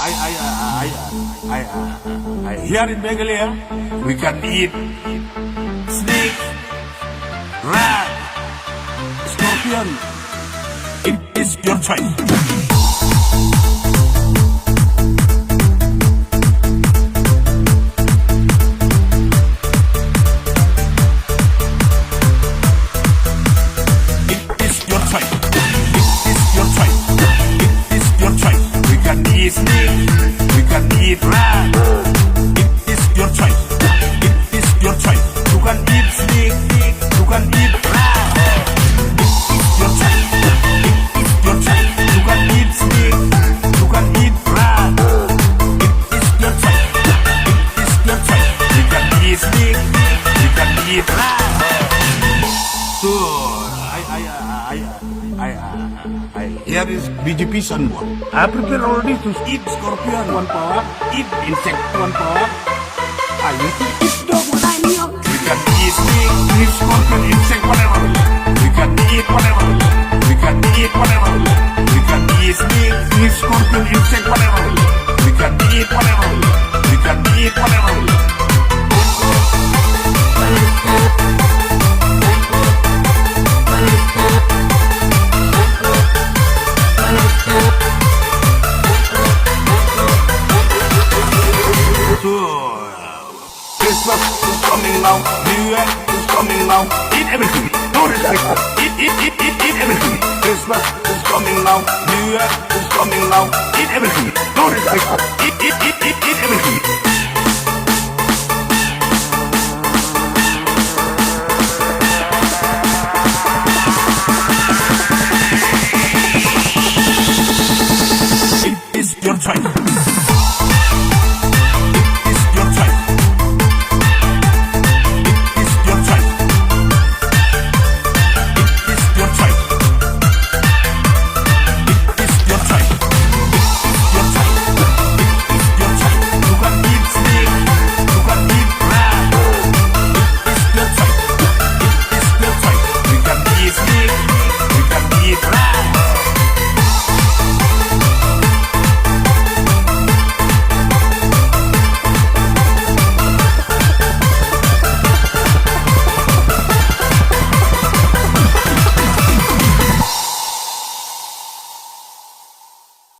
Here in Meghalaya, we can eat snake, rat, scorpion. It is your choice. Eat snake, we can eat rat. It is your choice. It is your choice. You can eat snake, you can eat rat. It is your choice. It is your choice. You can eat snake, you can eat rat. It is your choice. It is your choice. We can eat snake, we can eat rat. So here is BJP Sanbor. I prepare already to eat scorpion 1 power, eat insect 1 power. I will eat dog 1 hour. We can eat snake, eat scorpion, insect, whatever. We can eat whatever. We can eat whatever. We can eat snake, eat scorpion, insect, whatever. We can eat whatever. We can eat whatever. Christmas is coming now, New Year is coming now. Eat everything, no respect. Eat everything. Christmas is coming now, New Year is coming now. Eat everything, no respect. Eat everything. It is your choice.